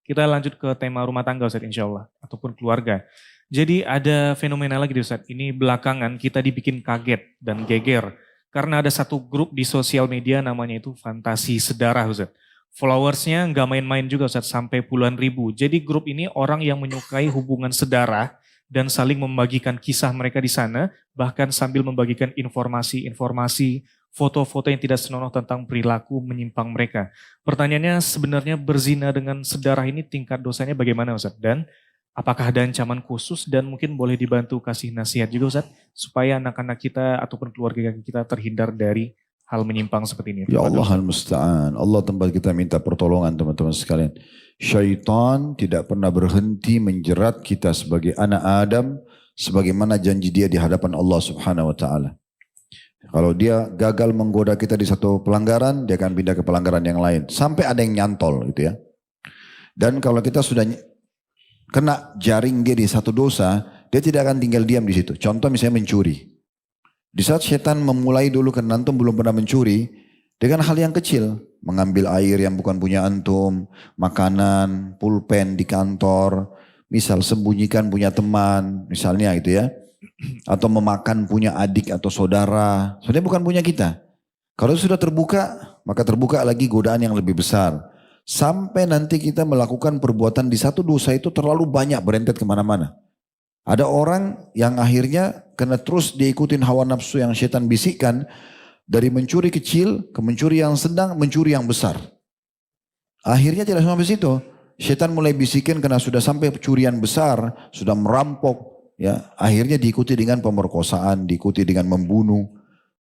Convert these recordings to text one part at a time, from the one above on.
Kita lanjut ke tema rumah tangga Ustaz insya Allah, ataupun keluarga. Jadi ada fenomena lagi Ustaz, ini belakangan kita dibikin kaget dan geger. Karena ada satu grup di sosial media namanya itu Fantasi Sedara Ustaz. Followersnya nggak main-main juga Ustaz, sampai puluhan ribu. Jadi grup ini orang yang menyukai hubungan sedara dan saling membagikan kisah mereka di sana, bahkan sambil membagikan informasi-informasi, foto-foto yang tidak senonoh tentang perilaku menyimpang mereka. Pertanyaannya sebenarnya berzina dengan sedarah ini tingkat dosanya bagaimana Ustaz? Dan apakah ada ancaman khusus dan mungkin boleh dibantu kasih nasihat juga Ustaz, supaya anak-anak kita ataupun keluarga kita terhindar dari hal menyimpang seperti ini. Ya Allah al-musta'an. Allah tempat kita minta pertolongan teman-teman sekalian. Syaitan tidak pernah berhenti menjerat kita sebagai anak Adam sebagaimana janji dia di hadapan Allah Subhanahu wa taala. Kalau dia gagal menggoda kita di satu pelanggaran, dia akan pindah ke pelanggaran yang lain sampai ada yang nyantol gitu ya. Dan kalau kita sudah kena jaring dia di satu dosa, dia tidak akan tinggal diam di situ. Contoh misalnya mencuri. Di saat setan memulai dulu karena antum belum pernah mencuri, dengan hal yang kecil, mengambil air yang bukan punya antum, makanan, pulpen di kantor, misal sembunyikan punya teman, misalnya gitu ya, atau memakan punya adik atau saudara, sebenarnya bukan punya kita. Kalau sudah terbuka, maka terbuka lagi godaan yang lebih besar. Sampai nanti kita melakukan perbuatan di satu dosa itu terlalu banyak berentet kemana-mana. Ada orang yang akhirnya kena terus diikutin hawa nafsu yang setan bisikkan. Dari mencuri kecil ke mencuri yang sedang, mencuri yang besar. Akhirnya tidak sampai situ. Setan mulai bisikin karena sudah sampai pencurian besar, sudah merampok. Ya, akhirnya diikuti dengan pemerkosaan, diikuti dengan membunuh,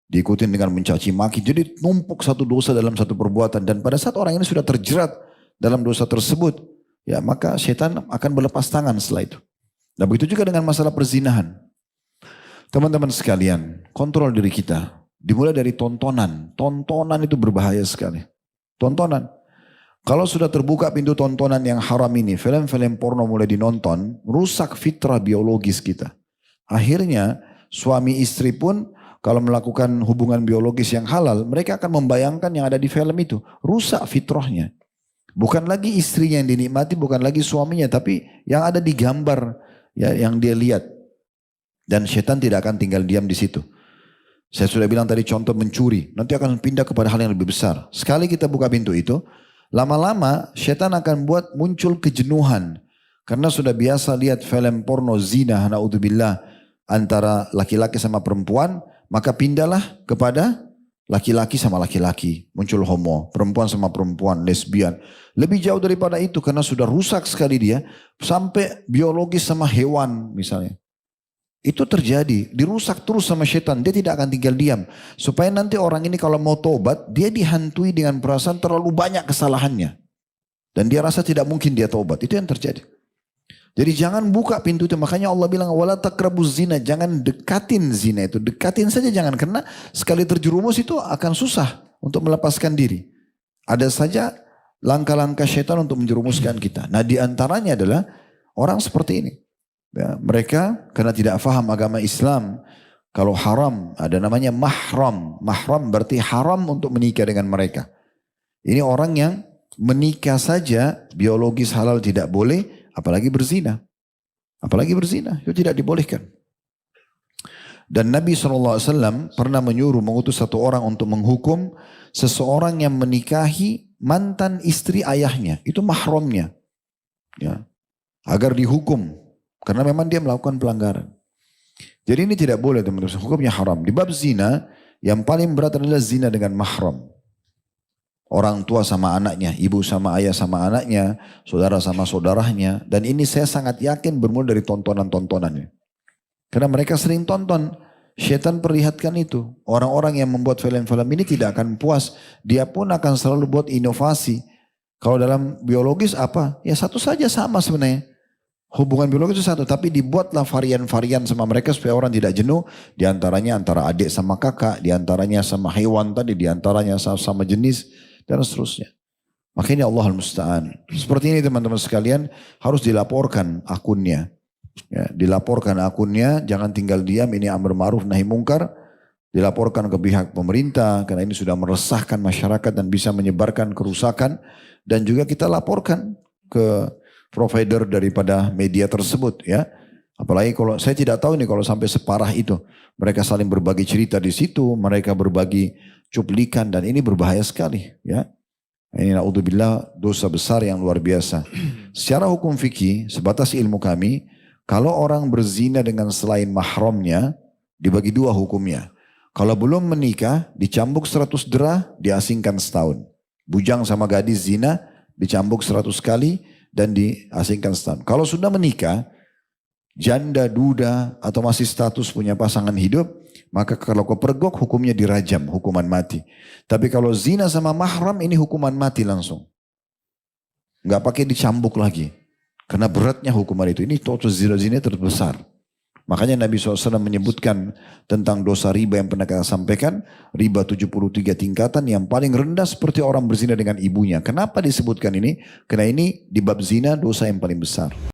diikuti dengan mencaci maki. Jadi numpuk satu dosa dalam satu perbuatan. Dan pada saat orang ini sudah terjerat dalam dosa tersebut, ya maka setan akan berlepas tangan setelah itu. Nah begitu juga dengan masalah perzinahan. Teman-teman sekalian, kontrol diri kita. Dimulai dari tontonan. Tontonan itu berbahaya sekali. Tontonan. Kalau sudah terbuka pintu tontonan yang haram ini, film-film porno mulai dinonton, rusak fitrah biologis kita. Akhirnya suami istri pun kalau melakukan hubungan biologis yang halal, mereka akan membayangkan yang ada di film itu. Rusak fitrahnya. Bukan lagi istrinya yang dinikmati, bukan lagi suaminya, tapi yang ada di gambar ya, yang dia lihat. Dan setan tidak akan tinggal diam di situ. Saya sudah bilang tadi contoh mencuri, nanti akan pindah kepada hal yang lebih besar. Sekali kita buka pintu itu, lama-lama setan akan buat muncul kejenuhan. Karena sudah biasa lihat film porno zina, na'udzubillah, antara laki-laki sama perempuan, maka pindahlah kepada laki-laki sama laki-laki. Muncul homo, perempuan sama perempuan, lesbian. Lebih jauh daripada itu karena sudah rusak sekali dia, sampai biologis sama hewan misalnya. Itu terjadi, dirusak terus sama setan, dia tidak akan tinggal diam. Supaya nanti orang ini kalau mau tobat, dia dihantui dengan perasaan terlalu banyak kesalahannya. Dan dia rasa tidak mungkin dia tobat, itu yang terjadi. Jadi jangan buka pintu itu, makanya Allah bilang, wala taqrabuz zina, jangan dekatin zina itu. Dekatin saja jangan, karena sekali terjerumus itu akan susah untuk melepaskan diri. Ada saja langkah-langkah setan untuk menjerumuskan kita. Nah diantaranya adalah orang seperti ini. Ya, mereka karena tidak faham agama Islam, kalau haram ada namanya mahram. Mahram berarti haram untuk menikah dengan mereka. Ini orang yang menikah saja biologis halal tidak boleh, apalagi berzina. Apalagi berzina, itu tidak dibolehkan. Dan Nabi SAW pernah mengutus satu orang untuk menghukum seseorang yang menikahi mantan istri ayahnya. Itu mahramnya. Ya, agar dihukum. Karena memang dia melakukan pelanggaran. Jadi ini tidak boleh teman-teman. Hukumnya haram. Di bab zina, yang paling berat adalah zina dengan mahram. Orang tua sama anaknya, ibu sama ayah sama anaknya, saudara sama saudaranya. Dan ini saya sangat yakin bermula dari tontonan-tontonannya. Karena mereka sering tonton. Syaitan perlihatkan itu. Orang-orang yang membuat film-film ini tidak akan puas. Dia pun akan selalu buat inovasi. Kalau dalam biologis apa? Ya satu saja sama sebenarnya. Hubungan biologis itu satu, tapi dibuatlah varian-varian sama mereka supaya orang tidak jenuh. Di antaranya antara adik sama kakak, di antaranya sama hewan tadi, di antaranya sama jenis, dan seterusnya. Makanya Allah al-Musta'an. Seperti ini teman-teman sekalian, harus dilaporkan akunnya. Ya, dilaporkan akunnya, jangan tinggal diam, ini amar ma'ruf nahi mungkar. Dilaporkan ke pihak pemerintah, karena ini sudah meresahkan masyarakat dan bisa menyebarkan kerusakan. Dan juga kita laporkan ke provider daripada media tersebut ya. Apalagi kalau saya tidak tahu nih kalau sampai separah itu. Mereka saling berbagi cerita di situ, mereka berbagi cuplikan dan ini berbahaya sekali ya. Ini naudzubillah dosa besar yang luar biasa. Secara hukum fikih, sebatas ilmu kami, kalau orang berzina dengan selain mahramnya, dibagi dua hukumnya. Kalau belum menikah, dicambuk 100 derah, diasingkan setahun. Bujang sama gadis zina, dicambuk 100 kali dan diasingkan setahun. Kalau sudah menikah, janda, duda, atau masih status punya pasangan hidup, maka kalau kepergok hukumnya dirajam, hukuman mati. Tapi kalau zina sama mahram ini hukuman mati langsung. Nggak pakai dicambuk lagi. Karena beratnya hukuman itu. Ini total zina terbesar. Makanya Nabi SAW menyebutkan tentang dosa riba yang pernah kita sampaikan. Riba 73 tingkatan yang paling rendah seperti orang berzina dengan ibunya. Kenapa disebutkan ini? Karena ini di bab zina dosa yang paling besar.